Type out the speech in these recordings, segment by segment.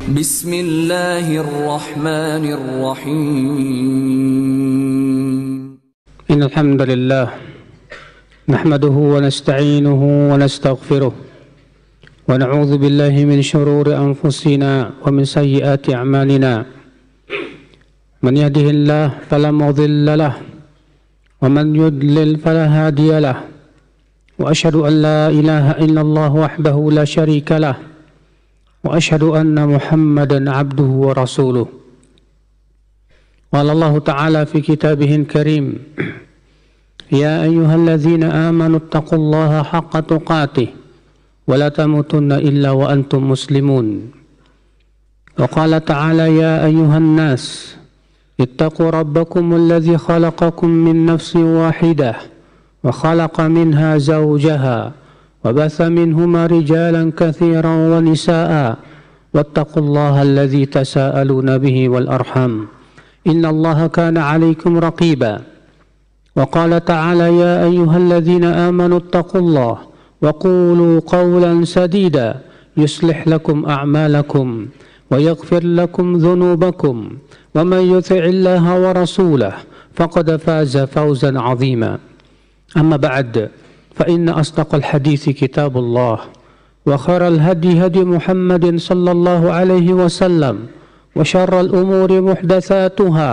Bismillahirrahmanirrahim. Innal hamdalillah nahmaduhu wa nasta'inuhu wa nastaghfiruh wa na'udzu billahi min shururi anfusina wa min sayyiati a'malina. Man yahdihillahu fala mudilla lahu wa man yudlil fala hadiya lahu. Wa asyhadu an la ilaha illallah wahdahu la syarika lahu wa asyhadu anna Muhammadan abduhu wa rasuluh. Qala Allah Ta'ala fi kitabihil karim, ya ayyuhalladzina amanu taqullaha haqqa tuqatih wa la tamutunna illa wa antum muslimun. Wa qala ta'ala, ya ayyuhan nas ittaqu rabbakum alladzi khalaqakum min nafsin wahidah wa khalaqa minha zawjaha wa batha minhuma rijalan katsiran wa nisaa wattaqullaha alladzi tasaaluna bihi wal arham innallaha kana 'alaikum raqiba. Wa qala ta'ala, ya ayyuhalladzina amanu ittaqullaha wa qulu qawlan sadida yuslih lakum a'malakum wa yaghfir lakum dhunubakum wa man yuti'illaha wa rasulahu faqad faza fawzan 'azima. Amma ba'd, fa inna asdaqal hadithi kitabullah wa khairal hadi hadi Muhammadin sallallahu alaihi wasallam wa syarral umuri muhdatsatuha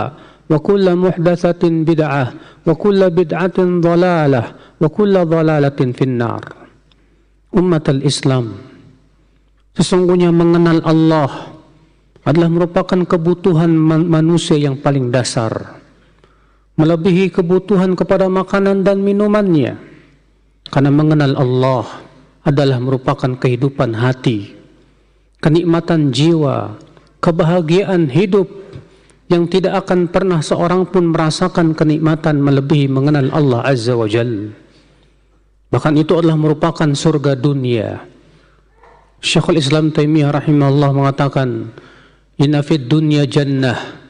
wa kullu muhdatsatin bid'ah wa kullu bid'atin dhalalah wa kullu dhalalatin finnar. Ummatul Islam, sesungguhnya mengenal Allah adalah merupakan kebutuhan manusia yang paling dasar, melebihi kebutuhan kepada makanan dan minumannya. Karena mengenal Allah adalah merupakan kehidupan hati, kenikmatan jiwa, kebahagiaan hidup yang tidak akan pernah seorang pun merasakan kenikmatan melebihi mengenal Allah Azza wa Jalla. Bahkan itu adalah merupakan surga dunia. Syekhul Islam Taimiyah rahimahullah mengatakan, inna fid dunya jannah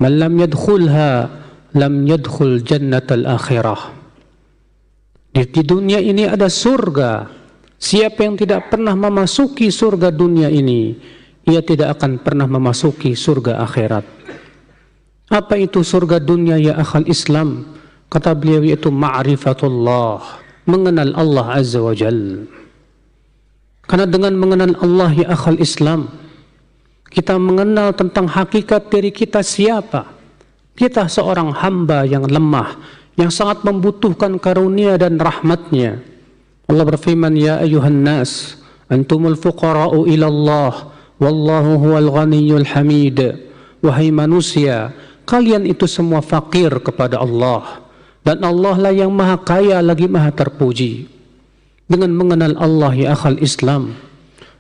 man lam yadkhulha lam yadkhul jannatal akhirah. Di dunia ini ada surga. Siapa yang tidak pernah memasuki surga dunia ini, ia tidak akan pernah memasuki surga akhirat. Apa itu surga dunia ya akhal Islam? Kata beliau, yaitu ma'rifatullah, mengenal Allah Azza wa Jalla. Karena dengan mengenal Allah ya akhal Islam, kita mengenal tentang hakikat diri kita siapa. Kita seorang hamba yang lemah, yang sangat membutuhkan karunia dan rahmatnya. Allah berfirman, ya ayuhan nas antumul fuqara'u ilallah wallahu huwal ghaniyyul hamid. Wahai manusia, kalian itu semua fakir kepada Allah, dan Allah lah yang maha kaya lagi maha terpuji. Dengan mengenal Allah ya akhal Islam,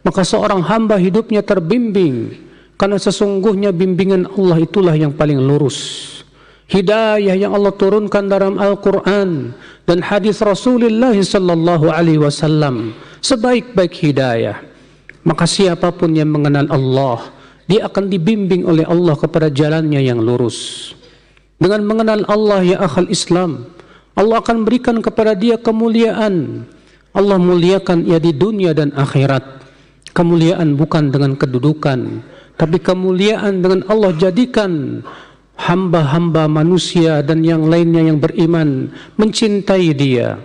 maka seorang hamba hidupnya terbimbing, karena sesungguhnya bimbingan Allah itulah yang paling lurus. Hidayah yang Allah turunkan dalam Al-Quran dan hadis Rasulullah sallallahu alaihi wasallam sebaik-baik hidayah. Maka siapapun yang mengenal Allah, dia akan dibimbing oleh Allah kepada jalannya yang lurus. Dengan mengenal Allah ya akhal Islam, Allah akan berikan kepada dia kemuliaan. Allah muliakan ia di dunia dan akhirat. Kemuliaan bukan dengan kedudukan, tapi kemuliaan dengan Allah jadikan hamba-hamba manusia dan yang lainnya yang beriman mencintai dia.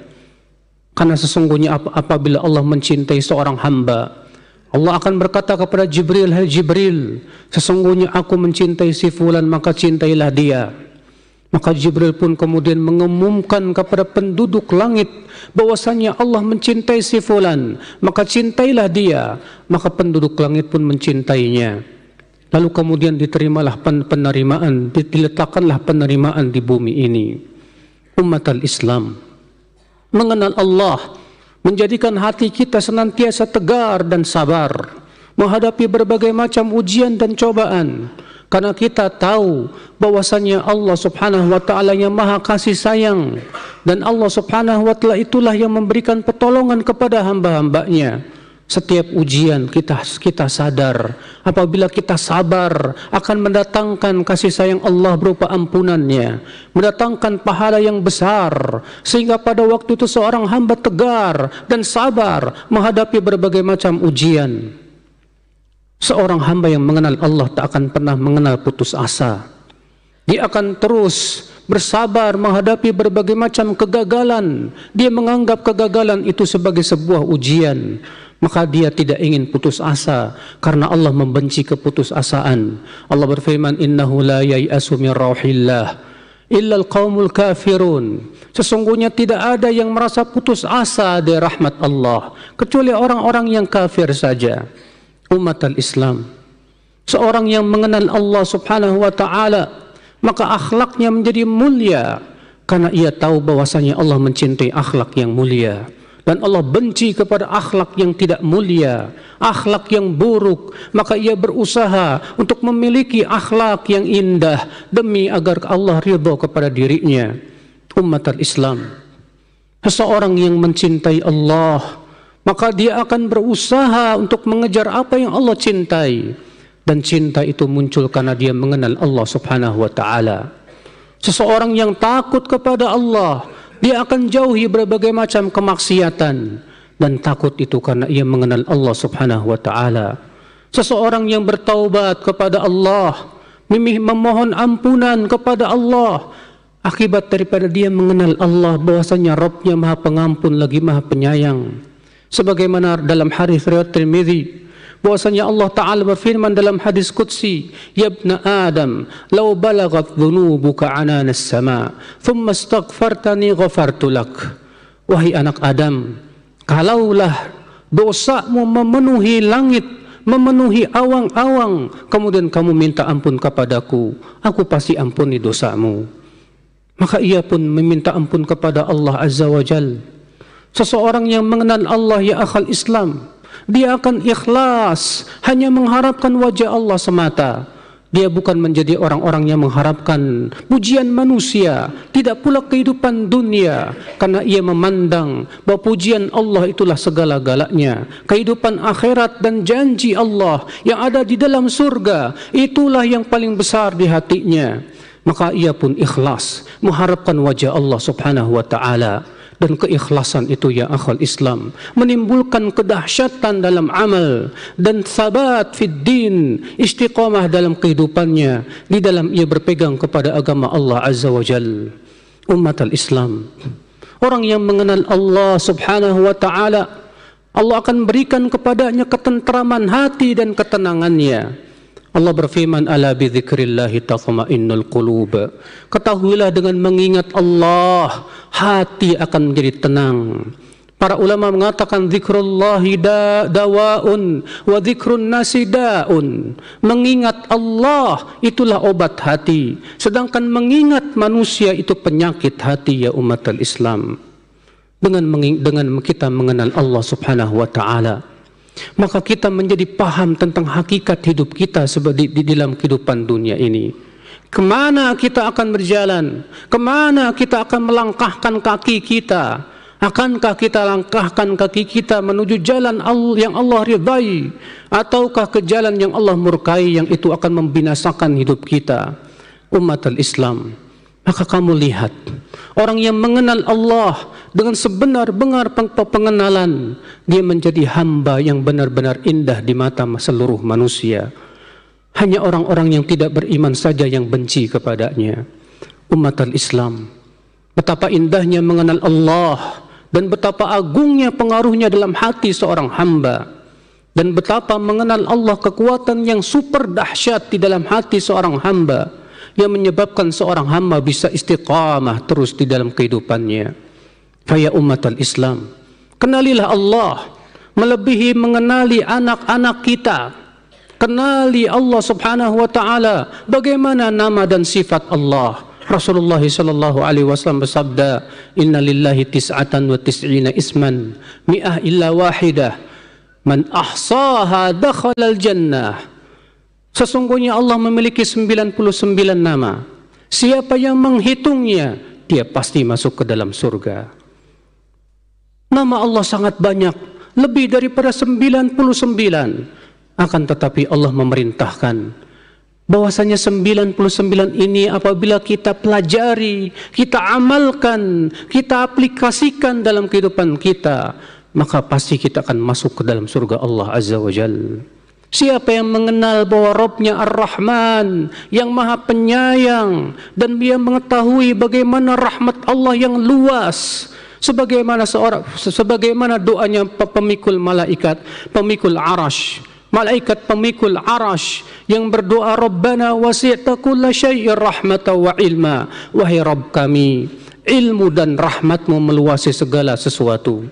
Karena sesungguhnya apabila Allah mencintai seorang hamba, Allah akan berkata kepada Jibril, hai Jibril, sesungguhnya aku mencintai si fulan, maka cintailah dia. Maka Jibril pun kemudian mengumumkan kepada penduduk langit bahwasanya Allah mencintai si fulan, maka cintailah dia. Maka penduduk langit pun mencintainya. Lalu kemudian diterimalah penerimaan, diletakkanlah penerimaan di bumi ini. Ummatul Islam, mengenal Allah menjadikan hati kita senantiasa tegar dan sabar menghadapi berbagai macam ujian dan cobaan. Karena kita tahu bahwasanya Allah subhanahu wa ta'ala yang maha kasih sayang, dan Allah subhanahu wa ta'ala itulah yang memberikan pertolongan kepada hamba-hambanya. Setiap ujian kita sadar, apabila kita sabar akan mendatangkan kasih sayang Allah berupa ampunannya, mendatangkan pahala yang besar, sehingga pada waktu itu seorang hamba tegar dan sabar menghadapi berbagai macam ujian. Seorang hamba yang mengenal Allah tak akan pernah mengenal putus asa. Dia akan terus bersabar menghadapi berbagai macam kegagalan. Dia menganggap kegagalan itu sebagai sebuah ujian. Maka dia tidak ingin putus asa, karena Allah membenci keputusasaan. Allah berfirman, innahu la yai'asu min rauhillah illal qaumul kafirun. Sesungguhnya tidak ada yang merasa putus asa dari rahmat Allah kecuali orang-orang yang kafir saja. Umat al-Islam, seorang yang mengenal Allah subhanahu wa ta'ala, maka akhlaknya menjadi mulia, karena ia tahu bahwasanya Allah mencintai akhlak yang mulia, dan Allah benci kepada akhlak yang tidak mulia, akhlak yang buruk. Maka ia berusaha untuk memiliki akhlak yang indah demi agar Allah ridha kepada dirinya. Umat al-Islam, seseorang yang mencintai Allah, maka dia akan berusaha untuk mengejar apa yang Allah cintai. Dan cinta itu muncul karena dia mengenal Allah subhanahu wa ta'ala. Seseorang yang takut kepada Allah, dia akan jauhi berbagai macam kemaksiatan. Dan takut itu karena ia mengenal Allah subhanahu wa ta'ala. Seseorang yang bertaubat kepada Allah, memohon ampunan kepada Allah, akibat daripada dia mengenal Allah bahwasanya Rabbnya maha pengampun lagi maha penyayang. Sebagaimana dalam hadis riwayat Tirmidzi, bahwasanya Allah Ta'ala berfirman dalam hadis qudsi, ya ibna Adam, law balagat dhunubuka anana as-sama thumma astaghfartani ghafartu lak. Wahai anak Adam, kalaulah dosamu memenuhi langit, memenuhi awang-awang, kemudian kamu minta ampun kepadaku, aku pasti ampuni dosamu. Maka ia pun meminta ampun kepada Allah Azza wa Jalla. Seseorang yang mengenal Allah, ya akhal Islam, dia akan ikhlas, hanya mengharapkan wajah Allah semata. Dia bukan menjadi orang-orang yang mengharapkan pujian manusia, tidak pula kehidupan dunia, karena ia memandang bahwa pujian Allah itulah segala-galanya. Kehidupan akhirat dan janji Allah yang ada di dalam surga, itulah yang paling besar di hatinya. Maka ia pun ikhlas mengharapkan wajah Allah subhanahu wa ta'ala. Dan keikhlasan itu, ya akhal Islam, menimbulkan kedahsyatan dalam amal dan sabat fid din, istiqamah dalam kehidupannya, di dalam ia berpegang kepada agama Allah Azza wa Jal. Umat al-Islam, orang yang mengenal Allah subhanahu wa ta'ala, Allah akan berikan kepadanya ketentraman hati dan ketenangannya. Allah berfirman, ala bi dzikrillahi tatma'innul qulub. Ketahuilah dengan mengingat Allah, hati akan menjadi tenang. Para ulama mengatakan dzikrullahi dawaun wa dzikrun nasi daun. Mengingat Allah itulah obat hati, sedangkan mengingat manusia itu penyakit hati, ya umat al-Islam. Dengan kita mengenal Allah subhanahu wa ta'ala, maka kita menjadi paham tentang hakikat hidup kita di dalam kehidupan dunia ini. Kemana kita akan berjalan? Kemana kita akan melangkahkan kaki kita? Akankah kita langkahkan kaki kita menuju jalan yang Allah ridai, ataukah ke jalan yang Allah murkai, yang itu akan membinasakan hidup kita? Umat al-Islam, maka kamu lihat orang yang mengenal Allah dengan sebenar-benar pengenalan, dia menjadi hamba yang benar-benar indah di mata seluruh manusia. Hanya orang-orang yang tidak beriman saja yang benci kepadanya. Umat al-Islam, betapa indahnya mengenal Allah, dan betapa agungnya pengaruhnya dalam hati seorang hamba, dan betapa mengenal Allah kekuatan yang super dahsyat di dalam hati seorang hamba, yang menyebabkan seorang hamba bisa istiqamah terus di dalam kehidupannya. Faya umat al-Islam, kenalilah Allah melebihi mengenali anak-anak kita. Kenali Allah subhanahu wa ta'ala, bagaimana nama dan sifat Allah. Rasulullah sallallahu alaihi wasallam bersabda, inna lillahi tis'atan wa tis'ina isman mi'ah illa wahidah man ahsaha dakhala al-jannah. Sesungguhnya Allah memiliki 99 nama. Siapa yang menghitungnya, dia pasti masuk ke dalam surga. Nama Allah sangat banyak, lebih daripada 99. Akan tetapi Allah memerintahkan bahwasanya 99 ini apabila kita pelajari, kita amalkan, kita aplikasikan dalam kehidupan kita, maka pasti kita akan masuk ke dalam surga Allah Azza wa Jalla. Siapa yang mengenal bahwa Rabb-Nya Ar-Rahman, yang Maha Penyayang, dan dia mengetahui bagaimana rahmat Allah yang luas, sebagaimana doanya pemikul malaikat, pemikul arash, malaikat pemikul arash yang berdoa, Rabbana wasi'ta kulla syai'in rahmatan wa ilma, wahai Rabb kami, ilmu dan rahmatmu meluasi segala sesuatu.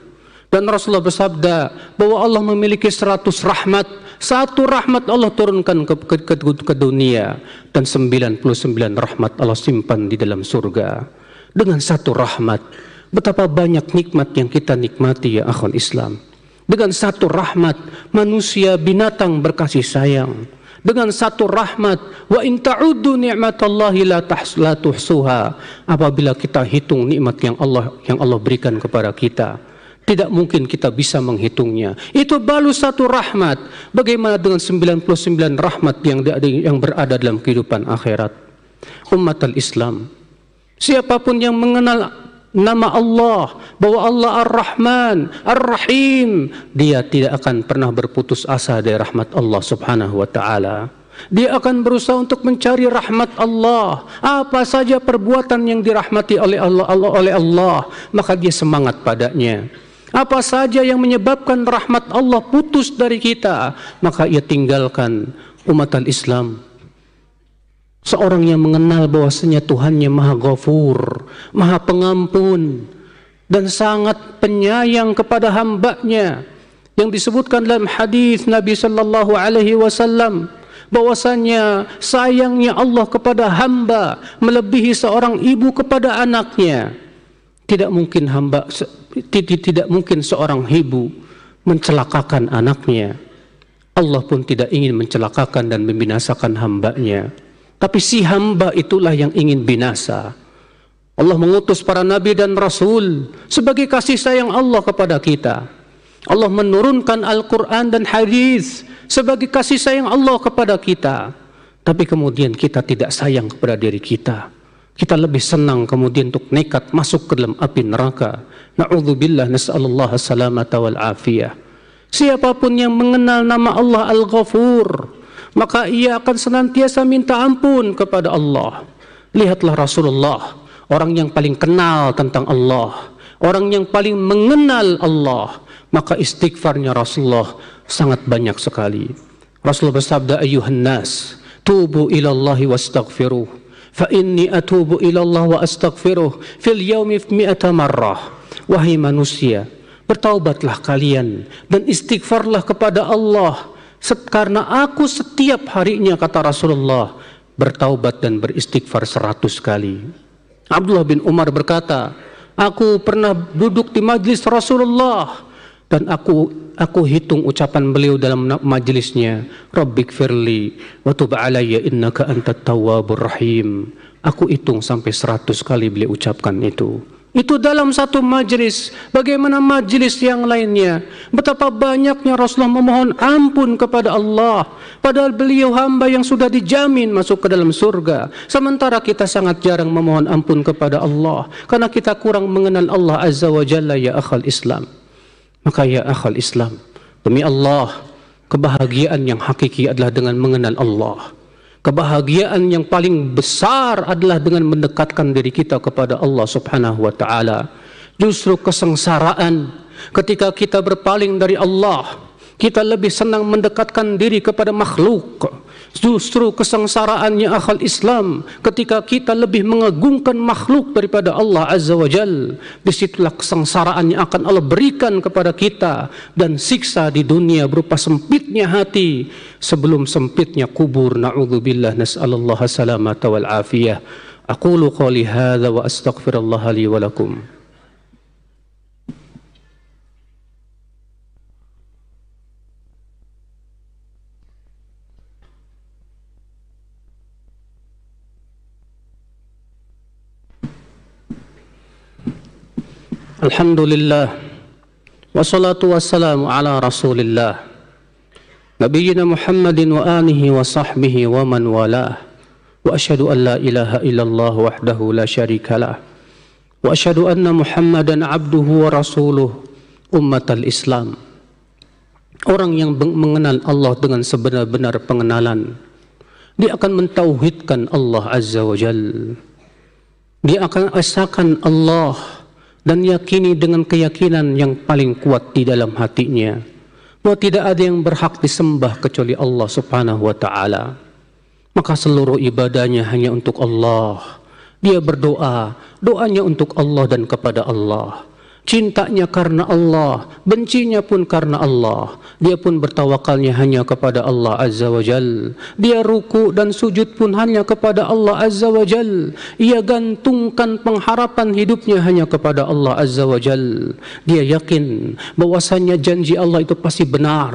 Dan Rasulullah bersabda bahwa Allah memiliki 100 rahmat. Satu rahmat Allah turunkan ke dunia, dan 99 rahmat Allah simpan di dalam surga. Dengan satu rahmat, betapa banyak nikmat yang kita nikmati ya akhwal Islam. Dengan satu rahmat, manusia binatang berkasih sayang. Dengan satu rahmat, wa in ta'uddu ni'matallahi la tuhsuha. Apabila kita hitung nikmat yang Allah berikan kepada kita, tidak mungkin kita bisa menghitungnya. Itu baru satu rahmat. Bagaimana dengan 99 rahmat yang berada dalam kehidupan akhirat? Umat al-Islam, siapapun yang mengenal nama Allah, bahwa Allah Ar-Rahman, Ar-Rahim, dia tidak akan pernah berputus asa dari rahmat Allah subhanahu wa ta'ala. Dia akan berusaha untuk mencari rahmat Allah. Apa saja perbuatan yang dirahmati oleh Allah, maka dia semangat padanya. Apa saja yang menyebabkan rahmat Allah putus dari kita, maka ia tinggalkan. Umat al-Islam, seorang yang mengenal bahwasanya Tuhannya Maha Ghafur, Maha Pengampun, dan sangat penyayang kepada hambanya, yang disebutkan dalam hadis Nabi sallallahu alaihi wasallam bahwasanya sayangnya Allah kepada hamba melebihi seorang ibu kepada anaknya. Tidak mungkin seorang ibu mencelakakan anaknya. Allah pun tidak ingin mencelakakan dan membinasakan hambanya. Tapi si hamba itulah yang ingin binasa. Allah mengutus para nabi dan rasul sebagai kasih sayang Allah kepada kita. Allah menurunkan Al-Quran dan hadis sebagai kasih sayang Allah kepada kita. Tapi kemudian kita tidak sayang kepada diri kita. Kita lebih senang kemudian untuk nekat masuk ke dalam api neraka. Na'udzubillah, nas'alullah as-salamata wal afiyah. Siapapun yang mengenal nama Allah Al-Ghafur, maka ia akan senantiasa minta ampun kepada Allah. Lihatlah Rasulullah, orang yang paling kenal tentang Allah, orang yang paling mengenal Allah, maka istighfarnya Rasulullah sangat banyak sekali. Rasulullah bersabda, ayyuhan nas, tubu ilallahi wastaghfiruh. Fa inni atubu ila Allah wa astaghfiruh fil yaumi 100 marrah. Wahai manusia, bertaubatlah kalian dan istighfarlah kepada Allah, karena aku setiap harinya, kata Rasulullah, bertaubat dan beristighfar 100 kali. Abdullah bin Umar berkata, aku pernah duduk di majlis Rasulullah dan aku hitung ucapan beliau dalam majlisnya, Rabbighfirli wa tub alayya innaka antat tawwabur rahim. Aku hitung sampai 100 kali beliau ucapkan itu. Itu dalam satu majlis. Bagaimana majlis yang lainnya? Betapa banyaknya Rasulullah memohon ampun kepada Allah, padahal beliau hamba yang sudah dijamin masuk ke dalam surga. Sementara kita sangat jarang memohon ampun kepada Allah, karena kita kurang mengenal Allah Azza wa Jalla ya akhal Islam. Maka ya akhal Islam, demi Allah, kebahagiaan yang hakiki adalah dengan mengenal Allah. Kebahagiaan yang paling besar adalah dengan mendekatkan diri kita kepada Allah subhanahu wa ta'ala. Justru kesengsaraan ketika kita berpaling dari Allah, kita lebih senang mendekatkan diri kepada makhluk. Justru kesengsaraannya akhal Islam ketika kita lebih mengagungkan makhluk daripada Allah Azza wa Jal. Disitulah kesengsaraan yang akan Allah berikan kepada kita, dan siksa di dunia berupa sempitnya hati sebelum sempitnya kubur. Na'udzubillah, nas'alullah salamata wal afiyah. Aqulu qali hadza wa astaghfirullah li wa lakum. Alhamdulillah, wassalatu wassalamu ala rasulillah nabiyyina Muhammadin wa alihi wa sahbihi wa man walah. Wa asyhadu an la ilaha illallah wahdahu la syarikalah, wa asyhadu anna Muhammadan abduhu wa rasuluh. Ummatal Islam, Orang yang mengenal Allah dengan sebenar-benar pengenalan, dia akan mentauhidkan Allah Azza wa Jal. Dia akan esakan Allah dan yakini dengan keyakinan yang paling kuat di dalam hatinya bahwa tidak ada yang berhak disembah kecuali Allah Subhanahu wa taala. Maka seluruh ibadahnya hanya untuk Allah. Dia berdoa, doanya untuk Allah dan kepada Allah. Cintanya karena Allah, bencinya pun karena Allah. Dia pun bertawakalnya hanya kepada Allah Azza wa Jal. Dia ruku dan sujud pun hanya kepada Allah Azza wa Jal. Ia gantungkan pengharapan hidupnya hanya kepada Allah Azza wa Jal. Dia yakin bahwasannya janji Allah itu pasti benar.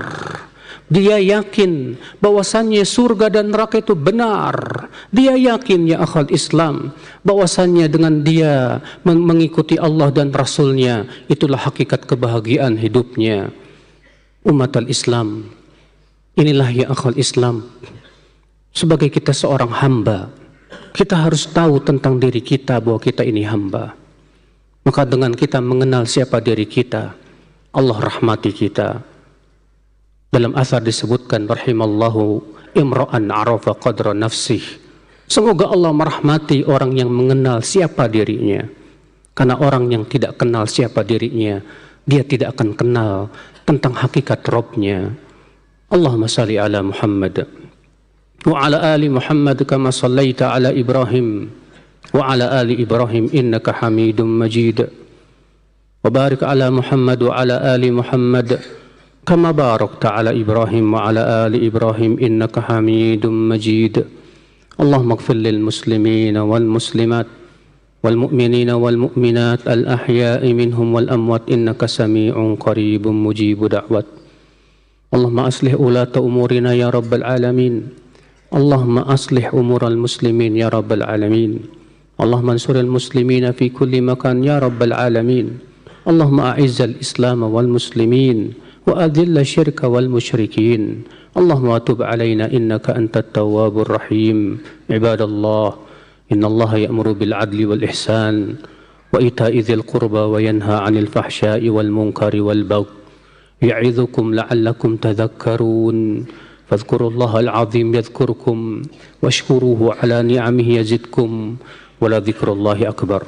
Dia yakin bahwasannya surga dan neraka itu benar. Dia yakin, ya akhal Islam, bahwasannya dengan dia mengikuti Allah dan Rasulnya, itulah hakikat kebahagiaan hidupnya. Umat al-Islam, inilah ya akhal Islam, sebagai kita seorang hamba, kita harus tahu tentang diri kita bahwa kita ini hamba. Maka dengan kita mengenal siapa diri kita, Allah rahmati kita. Dalam asar disebutkan, rahimallahu imra'an arafa qadra nafsih. Semoga Allah merahmati orang yang mengenal siapa dirinya. Karena orang yang tidak kenal siapa dirinya, dia tidak akan kenal tentang hakikat Rabbnya. Allahumma salli ala Muhammad wa ala ali Muhammad kama sallaita ala Ibrahim wa ala ali Ibrahim innaka Hamidum Majid. Wa barik ala Muhammad wa ala ali Muhammad كما باركت على إبراهيم وعلى آل إبراهيم إنك حميد مجيد. اللهم اغفر للمسلمين والمسلمات والمؤمنين والمؤمنات الأحياء منهم والأموات إنك سميع قريب مجيب دعوات. اللهم أصلح ولاة أمورنا يا رب العالمين. اللهم أصلح أمور المسلمين يا رب العالمين. اللهم انصر المسلمين في كل مكان يا رب العالمين. اللهم أعز الإسلام والمسلمين وأذل الشرك والمشركين. اللهم تب علينا إنك أنت التواب الرحيم. عباد الله، إن الله يأمر بالعدل والإحسان وإيتاء ذي القربى وينهى عن الفحشاء والمنكر والبغي يعظكم لعلكم تذكرون. فاذكروا الله العظيم يذكركم واشكروه على نعمه يزدكم ولذكر الله أكبر.